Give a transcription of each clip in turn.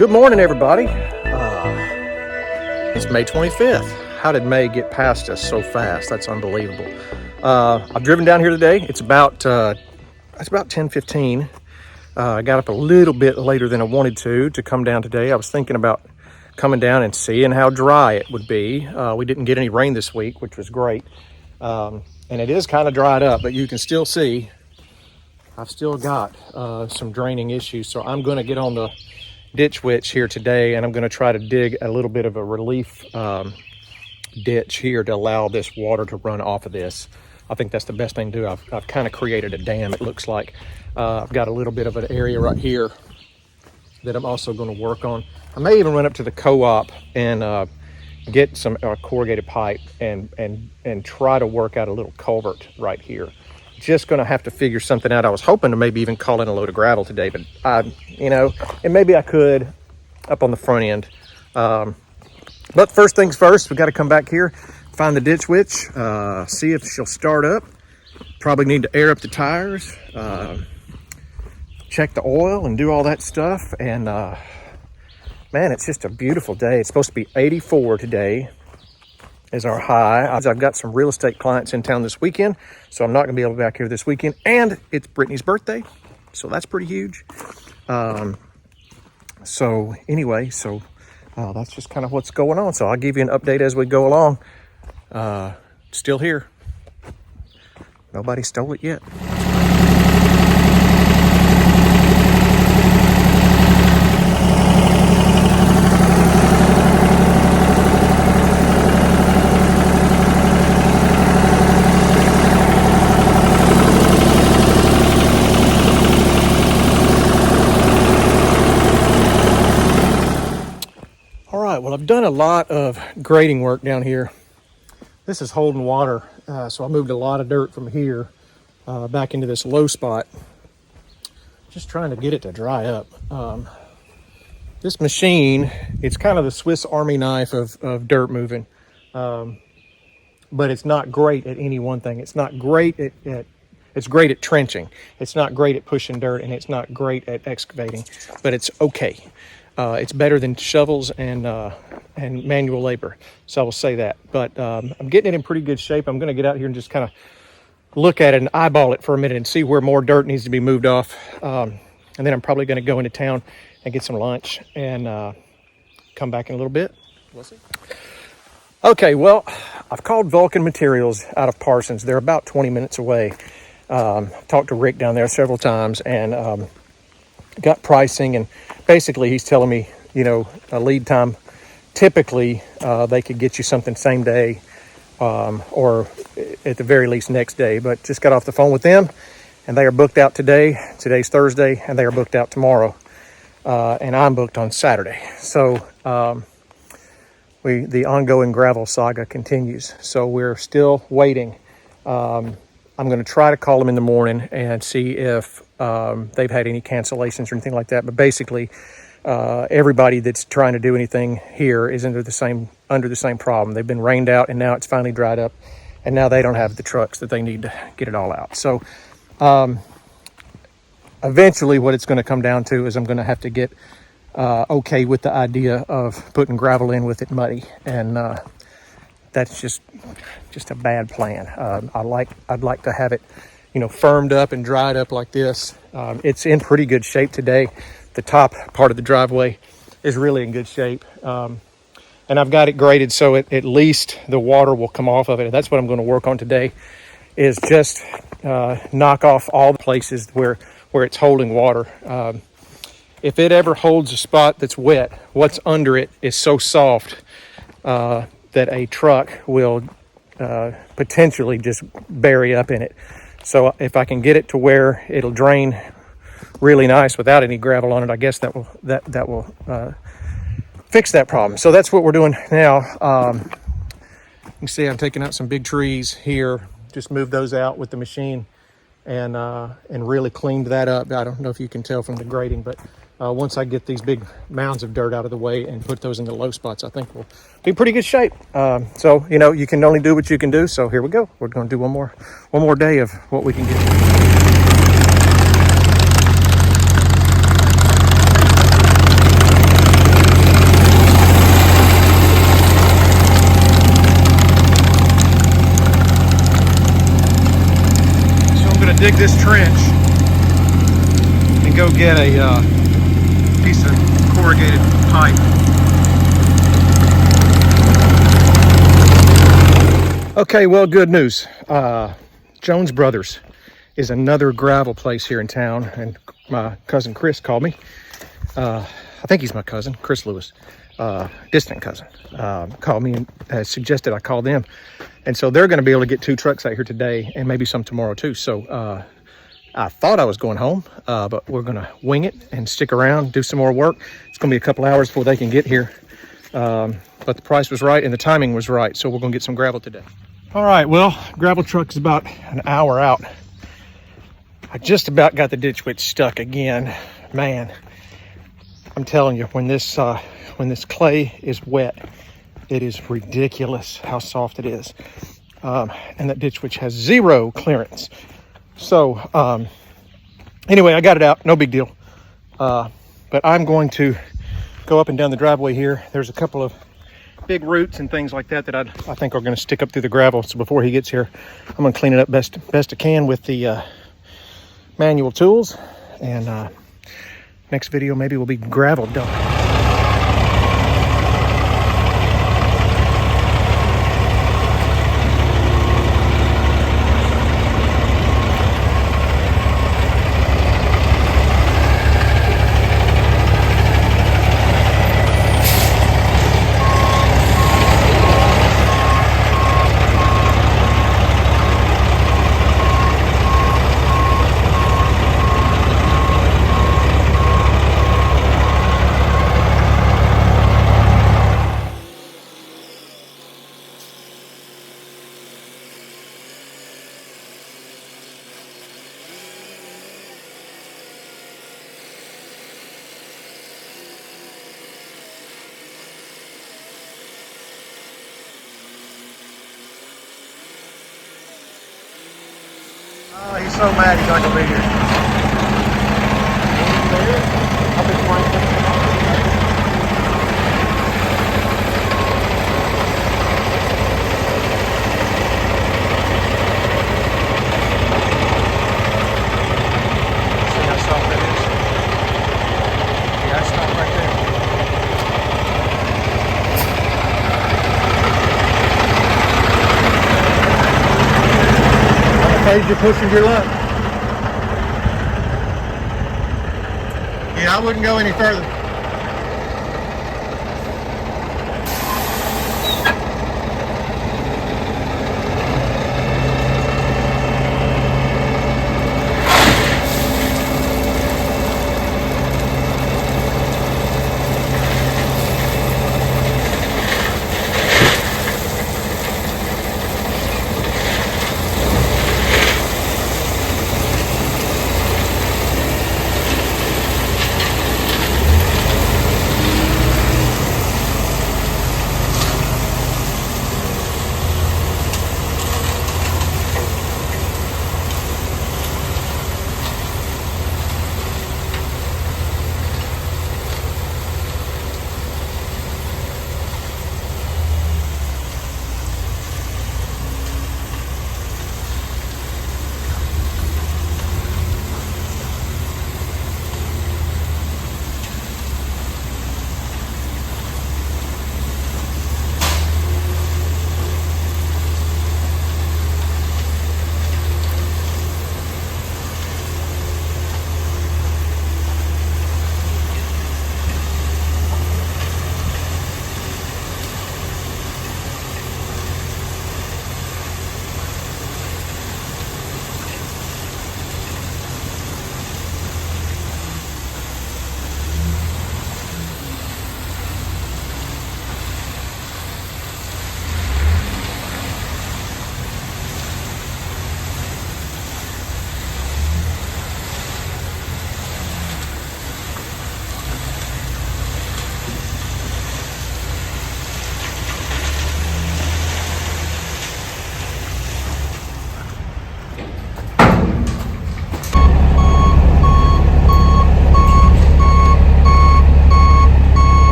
Good morning, everybody. It's May 25th. How did May get past us so fast? That's unbelievable. I've driven down here today. It's about 10:15. I got up a little bit later than I wanted to come down today. I was thinking about coming down and seeing how dry it would be. We didn't get any rain this week, which was great. And it is kind of dried up, but you can still see I've still got some draining issues. So I'm going to get on the ditch witch here today, and I'm going to try to dig a little bit of a relief ditch here to allow this water to run off of this. I think that's the best thing to do. I've kind of created a dam, it looks like. I've got a little bit of an area right here that I'm also going to work on. I may even run up to the co-op and get some corrugated pipe and try to work out a little culvert right here. Just going to have to figure something out. I was hoping to maybe even call in a load of gravel today, but and maybe I could up on the front end. But first things first, we got to come back here, find the ditch witch, see if she'll start up. Probably need to air up the tires, check the oil and do all that stuff. And man, it's just a beautiful day. It's supposed to be 84 today is our high. I've got some real estate clients in town this weekend, so I'm not going to be able to be back here this weekend. And it's Brittany's birthday, so that's pretty huge. So anyway, that's just kind of what's going on. So I'll give you an update as we go along. Still here. Nobody stole it yet. Well, I've done a lot of grading work down here. This is holding water, so I moved a lot of dirt from here back into this low spot. Just trying to get it to dry up. This machine, it's kind of the Swiss Army knife of dirt moving, but it's not great at any one thing. It's not great it's great at trenching. It's not great at pushing dirt, and it's not great at excavating, but it's okay. It's better than shovels and manual labor, so I will say that. But I'm getting it in pretty good shape. I'm going to get out here and just kind of look at it and eyeball it for a minute and see where more dirt needs to be moved off. And then I'm probably going to go into town and get some lunch and come back in a little bit. We'll see. Okay, well, I've called Vulcan Materials out of Parsons. They're about 20 minutes away. Talked to Rick down there several times and got pricing, and basically he's telling me, a lead time. Typically, they could get you something same day or at the very least next day, but just got off the phone with them, and they are booked out today. Today's Thursday, and they are booked out tomorrow, and I'm booked on Saturday. So the ongoing gravel saga continues, so we're still waiting. I'm going to try to call them in the morning and see if they've had any cancellations or anything like that. But basically, everybody that's trying to do anything here is under the same problem. They've been rained out, and now it's finally dried up, and now they don't have the trucks that they need to get it all out. So eventually what it's going to come down to is I'm going to have to get okay with the idea of putting gravel in with it muddy, and that's just a bad plan. I'd like to have it, firmed up and dried up like this. It's in pretty good shape today. The top part of the driveway is really in good shape. And I've got it graded so at least the water will come off of it. And that's what I'm going to work on today, is just knock off all the places where it's holding water. If it ever holds a spot that's wet, what's under it is so soft that a truck will potentially just bury up in it. So if I can get it to where it'll drain really nice without any gravel on it, I guess that will fix that problem. So that's what we're doing now. You can see I'm taking out some big trees here, just moved those out with the machine and really cleaned that up. I don't know if you can tell from the grading, but once I get these big mounds of dirt out of the way and put those in the low spots, I think we'll be in pretty good shape. So, you can only do what you can do. So here we go. We're going to do one more day of what we can get. dig this trench and go get a piece of corrugated pipe. Okay, well, good news. Jones Brothers is another gravel place here in town, and my cousin Chris called me. I think he's my cousin, Chris Lewis, distant cousin, called me and suggested I call them. And so they're going to be able to get 2 trucks out here today and maybe some tomorrow too. So I thought I was going home, but we're going to wing it and stick around, do some more work. It's going to be a couple hours before they can get here. But the price was right and the timing was right. So we're going to get some gravel today. All right, well, gravel truck is about an hour out. I just about got the ditch witch stuck again. Man, I'm telling you, when this clay is wet, it is ridiculous how soft it is. And that ditch witch has 0 clearance. So anyway, I got it out, no big deal. But I'm going to go up and down the driveway here. There's a couple of big roots and things like that I think are going to stick up through the gravel. So before he gets here, I'm going to clean it up best I can with the manual tools. And next video maybe will be gravel done. Oh, he's so mad he's not going to be here. See how soft that is? Yeah, that's soft right there. I'm afraid you're pushing your luck. Yeah, I wouldn't go any further.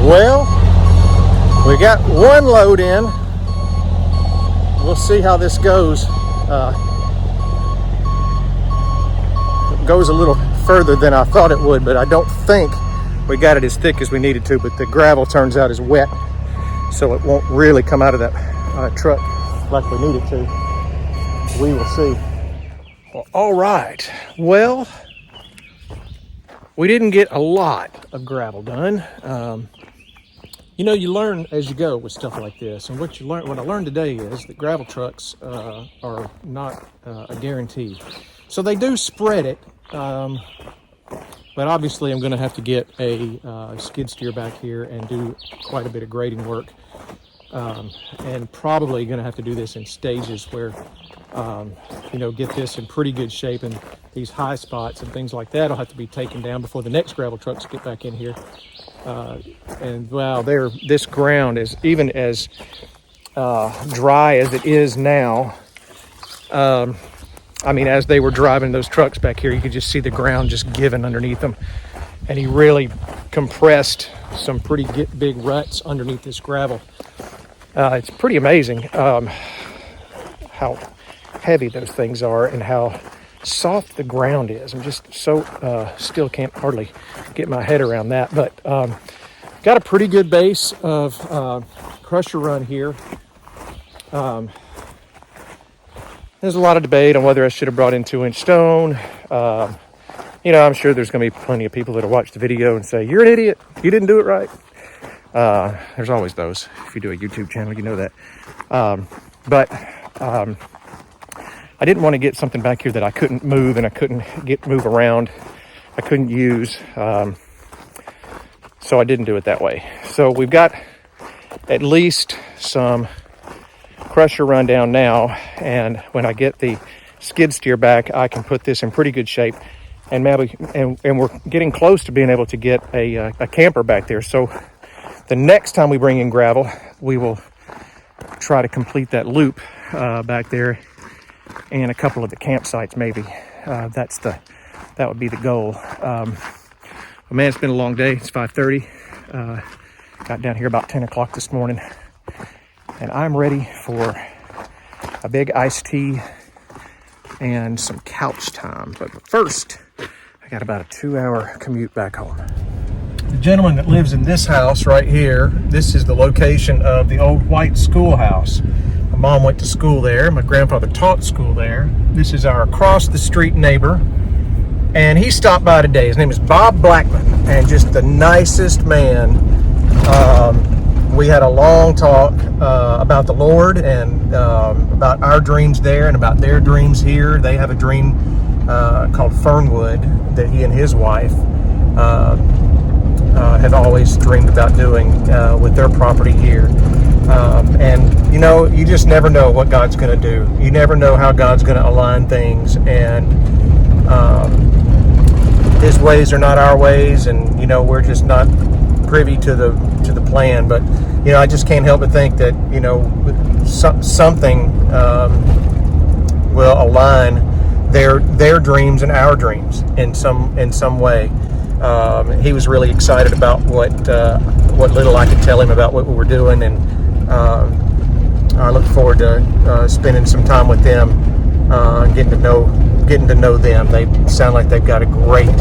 Well, we got one load in. We'll see how this goes. It goes a little further than I thought it would, but I don't think we got it as thick as we needed to. But the gravel turns out is wet, so it won't really come out of that truck like we need it to. We will see. Well, all right. Well, we didn't get a lot of gravel done. You know, you learn as you go with stuff like this. And what I learned today is that gravel trucks are not a guarantee. So they do spread it, but obviously I'm going to have to get a skid steer back here and do quite a bit of grading work. And probably going to have to do this in stages where, you know, get this in pretty good shape, and these high spots and things like that will have to be taken down before the next gravel trucks get back in here. And wow, this ground is even as dry as it is now. I mean, as they were driving those trucks back here, you could just see the ground just giving underneath them. And he really compressed some pretty big ruts underneath this gravel. It's pretty amazing how heavy those things are and how soft the ground is. I'm just so still can't hardly get my head around that, but got a pretty good base of crusher run here. There's a lot of debate on whether I should have brought in 2-inch stone. You know, I'm sure there's going to be plenty of people that'll watch the video and say, you're an idiot, you didn't do it right. There's always those. If you do a YouTube channel, you know that. But I didn't want to get something back here that I couldn't move and I couldn't move around. I couldn't use. So I didn't do it that way. So we've got at least some crusher run down now. And when I get the skid steer back, I can put this in pretty good shape. And maybe, and we're getting close to being able to get a camper back there. So the next time we bring in gravel, we will try to complete that loop back there and a couple of the campsites maybe. That would be the goal. But man, it's been a long day. It's 5:30. Got down here about 10 o'clock this morning, and I'm ready for a big iced tea and some couch time. But first, I got about a 2-hour commute back home. The gentleman that lives in this house right here, this is the location of the old white schoolhouse. My mom went to school there. My grandfather taught school there. This is our across the street neighbor. And he stopped by today. His name is Bob Blackman, and just the nicest man. We had a long talk about the Lord and about our dreams there and about their dreams here. They have a dream called Fernwood that he and his wife have always dreamed about doing with their property here. And you know, you just never know what God's going to do. You never know how God's going to align things, and his ways are not our ways, and you know, we're just not privy to the plan. But you know, I just can't help but think that, you know, something will align their dreams and our dreams in some way. He was really excited about what little I could tell him about what we were doing, and I look forward to spending some time with them, getting to know them. They sound like they've got a great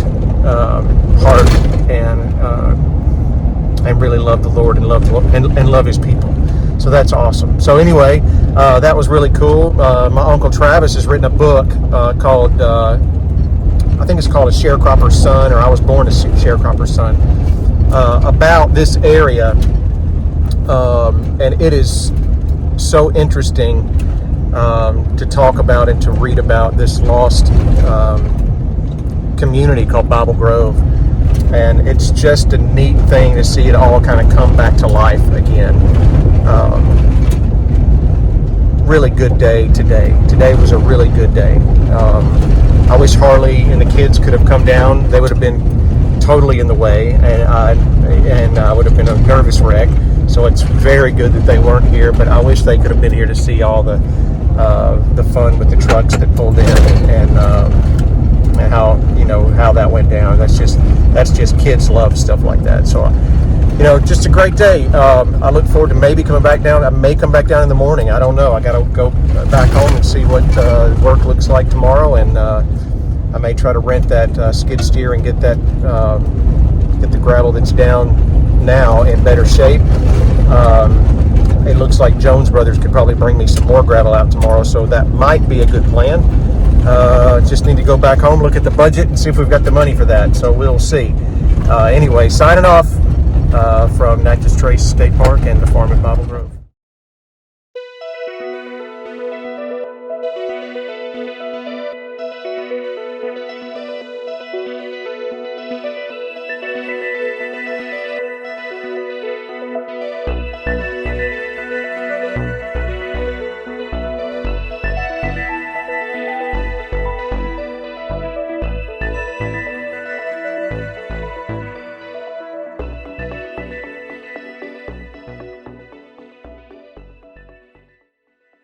heart, and really love the Lord and love His people. So that's awesome. So anyway, that was really cool. My Uncle Travis has written a book called, I think it's called A Sharecropper's Son, or I Was Born a Sharecropper's Son, about this area. And it is so interesting to talk about and to read about this lost community called Bible Grove. And it's just a neat thing to see it all kind of come back to life again. Really good day today. Today was a really good day. I wish Harley and the kids could have come down. They would have been totally in the way, and I would have been a nervous wreck. So it's very good that they weren't here, but I wish they could have been here to see all the fun with the trucks that pulled in, and how that went down. That's just kids love stuff like that. So just a great day. I look forward to maybe coming back down. I may come back down in the morning. I don't know. I got to go back home and see what work looks like tomorrow, and I may try to rent that skid steer and get that get the gravel that's down now in better shape. It looks like Jones Brothers could probably bring me some more gravel out tomorrow, so that might be a good plan. Just need to go back home, look at the budget, and see if we've got the money for that. So we'll see. Anyway, signing off from Natchez Trace State Park and the farm at Bible Grove.